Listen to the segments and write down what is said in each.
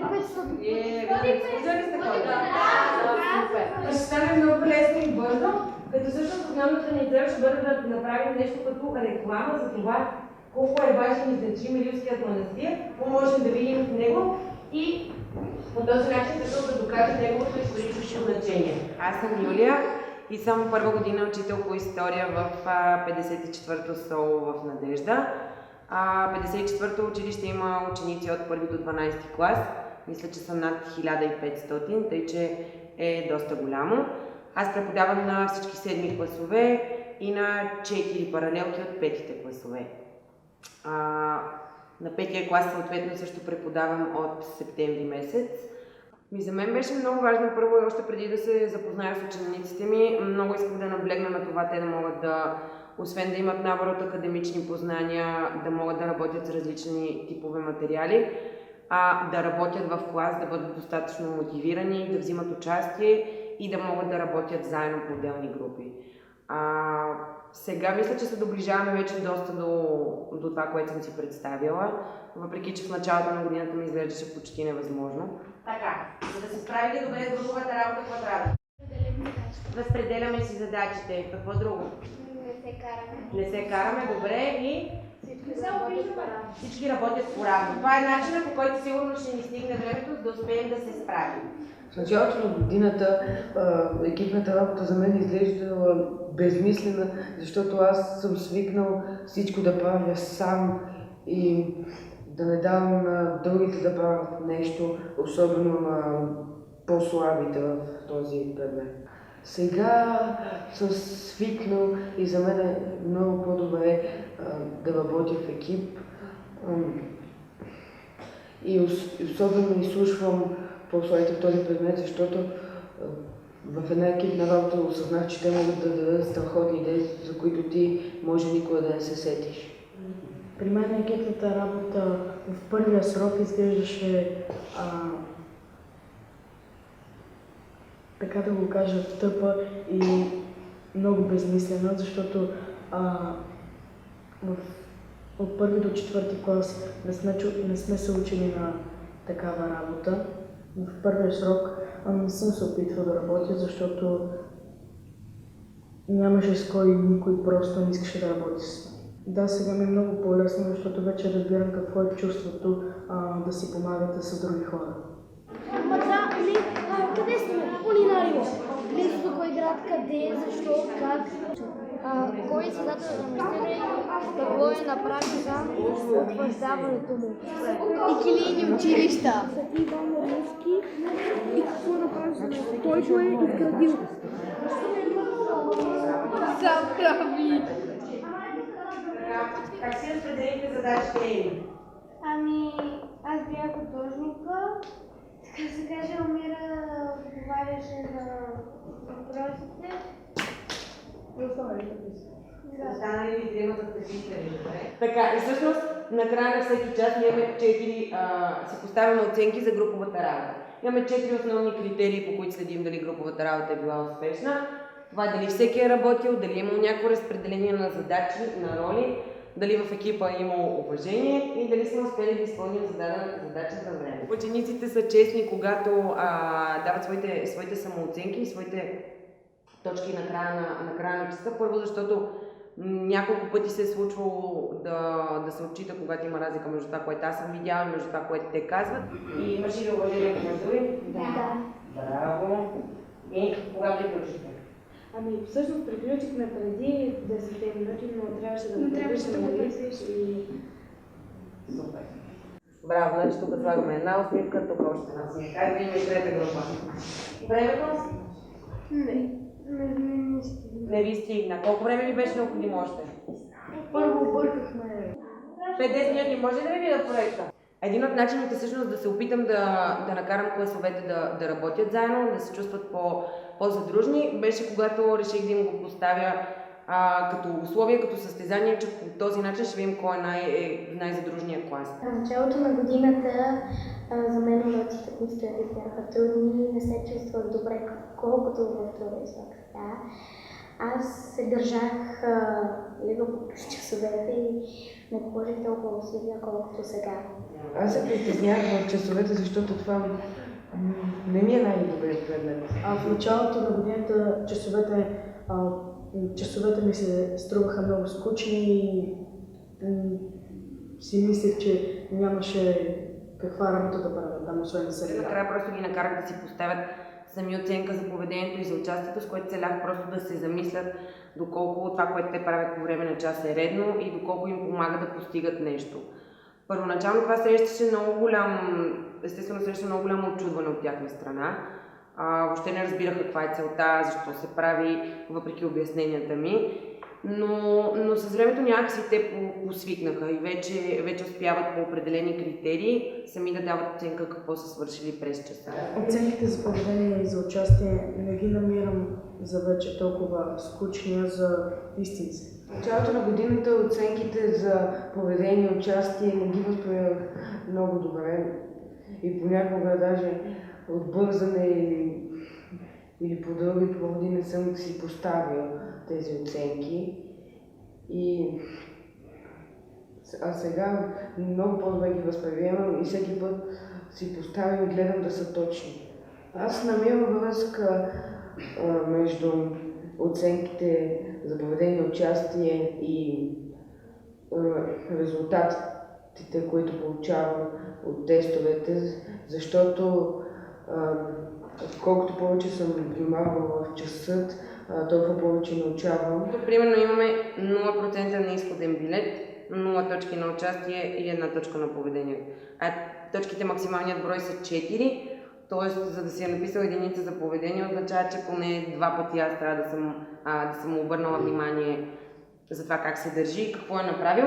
Служили сте кой? Супер. Ще стане много лесно и бързо, като всъщност основната ни цел ще бъде да направим нещо като реклама за това колко е важен и значим Илиевският манастир, какво можем да видим в него и по този начин да докажем неговото историческо значение. Аз съм Юлия и съм първа година учител по история в 54-то СОУ в Надежда. 54-то училище има ученици от 1 до 12 клас. Мисля, че са над 1500, тъй че е доста голямо. Аз преподавам на всички 7 класове и на 4 паралелки от 5-те класове. На 5-я клас съответно също преподавам от септември месец. За мен беше много важно първо и още преди да се запозная с учениците ми, много исках да наблегна на това те да могат да, освен да имат набор от академични познания, да могат да работят с различни типове материали, да работят в клас, да бъдат достатъчно мотивирани, да взимат участие и да могат да работят заедно по отделни групи. Сега мисля, че се доближаваме вече доста до това, което съм си представила, въпреки че в началото на годината ми изглеждаше почти невъзможно. Така, за да се справите добре с груповата работа, какво трябва? Разпределяме си задачите. Какво друго? Не се караме, добре и всички работят по-равно. Това е начинът, по който сигурно ще ни стигне времето, за да успеем да се справим. В началото на годината екипната работа за мен изглежда безмислена, защото аз съм свикнал всичко да правя сам и да не давам на другите да правят нещо, особено на по-слабите в този предмет. Сега съм свикнал и за мен е много по-добре да работя в екип и особено изслушвам по-слабите в този предмет, защото в една екипна работа осъзнах, че те могат да дадат страхотни идеи, за които ти може никога да не се сетиш. При мен екипната работа в първия срок изглеждаше, така да го кажа, тъпа и много безмислена, защото от първи до четвърти клас не сме се учили на такава работа. В първия срок не съм се опитвал да работя, защото нямаше с кой, никой просто не искаше да работи с. Да, сега ми е много по-лесно, защото вече разбирам какво е чувството да си помагате с други хора. Къде сме? Полинарио. Близо до кой град, къде, защо, как? Кой е създател на манастира, какво е направи за утвърждаването му? И килийни училища. Свети Иван Римски и какво направи за него? Той го е изградил. Заправи! Как си разпределихте задачите? Аз бях художника. Така се каже, Омира отговаряше на въпросите. Останали ли тримата впечатлители, добре? Така, и всъщност накрая на всеки час ние имаме 4, си поставяме оценки за груповата работа. Имаме 4 основни критерии, по които следим дали груповата работа е била успешна. Това е дали всеки е работил, дали е имал някакво разпределение на задачи, на роли, дали в екипа е имало уважение и дали сме успели да изпълним зададената задача за време. Учениците са честни, когато дават своите самооценки и своите точки на края на часа. Първо, защото няколко пъти се е случвало да се отчита, когато има разлика между това, което аз съм видяла и между това, което те казват. И имаш ли уважение между им? Да. Браво! И кога приключите? Всъщност приключихме преди 10 минути, но трябваше да приключим и... Супер! Браво, значи тук слагаме една усмивка, тук още една усмивка. Хайде има и трета група. Времето? Не ви стигна. Колко време ви беше необходимо още? Първо объркахме. 50 минути. Може ли да ви видя проекта? Един от начините всъщност да се опитам да накарам класовете да работят заедно, да се чувстват по-задружни, беше когато реших да им го поставя като условие, като състезание, че по този начин ще видим кой е най-задружният клас. В началото на годината за мен уроците, които бяха трудни, не се чувствах добре, колкото в другия срок. Аз се държах леко по часовете и не положих толкова усилия, колкото сега. Аз се притеснявах в часовете, защото това не ми е най-добрият предмет. В началото на годината часовете ми се струваха много скучни и си мислех, че нямаше каква работа да правя там, освен да се Накрая просто ги накарах да си поставят сами оценка за поведението и за участието, с което целях просто да се замислят доколко това, което те правят по време на час е редно и доколко им помага да постигат нещо. Първоначално това срещаше много голямо очудване от тяхна страна. Въобще не разбираха каква е целта, защо се прави, въпреки обясненията ми. Но с времето някакси те посвикнаха и вече успяват по определени критерии сами да дават оценка какво са свършили през часа. Оценките за поведение и за участие не ги намирам за вече толкова скучни, за истински. В началото на годината оценките за поведение и участие не ги възприемах много добре и понякога даже от бързане или по други поводи не съм си поставил тези оценки. А сега много по-добре ги възприемам и всеки път си поставям и гледам да са точни. Аз намирам връзка между оценките за поведение и участие и резултатите, които получавам от тестовете, защото колкото повече съм внимавал в часът, толкова повече научавам. Примерно имаме 0% на изходен билет, 0 точки на участие и 1 точка на поведение. А точките максималният брой са 4, т.е. за да си е написал единица за поведение, означава, че поне 2 пъти аз трябва да съм обърнала внимание за това как се държи и какво е направил.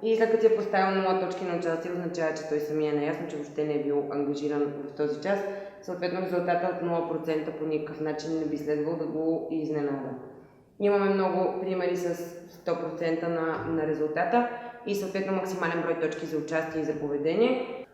И след като е поставил 0 точки на участие, означава, че той самия е наясно, че въобще не е бил ангажиран в този час. Съответно, резултата от 0% по никакъв начин не би следвал да го изненада. Имаме много примери с 100% на резултата и съответно максимален брой точки за участие и за поведение.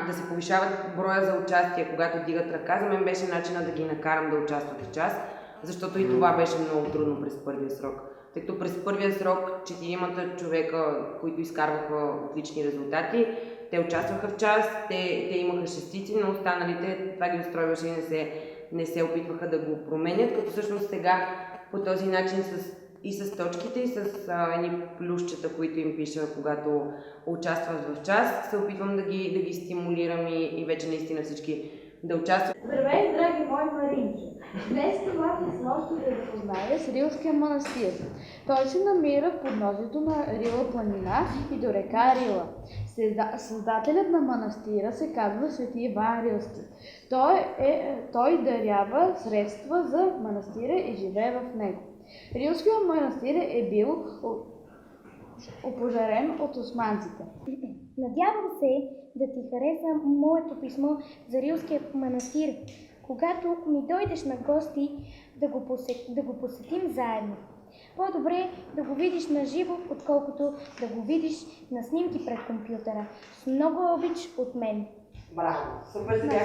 Да се повишават броя за участие, когато дигат ръка, за мен беше начинът да ги накарам да участват в час, защото и това беше много трудно през първия срок. Тъй като през първия срок 4 човека, които изкарваха отлични резултати, те участваха в час, те имаха шестици, но останалите това ги устройваше и не се опитваха да го променят, като всъщност сега по този начин и с точките, и с едни плюсчета, които им пиша, когато участват в час, се опитвам да ги стимулирам и вече наистина всички да участват. Здравей, драги мои маринки! Днес това ми с нощи да запозная с Рилския манастир. Той се намира в подножието на Рила планина и до река Рила. Създателят на манастира се казва Свети Иван Рилски. Той дарява средства за манастира и живее в него. Рилският манастир е бил опожарен от османците. Надявам се да ти хареса моето писмо за Рилския манастир. Когато ми дойдеш на гости, да го посетим заедно. По-добре да го видиш на живо, отколкото да го видиш на снимки пред компютъра. С много обич от мен. Браво! Супер, браво!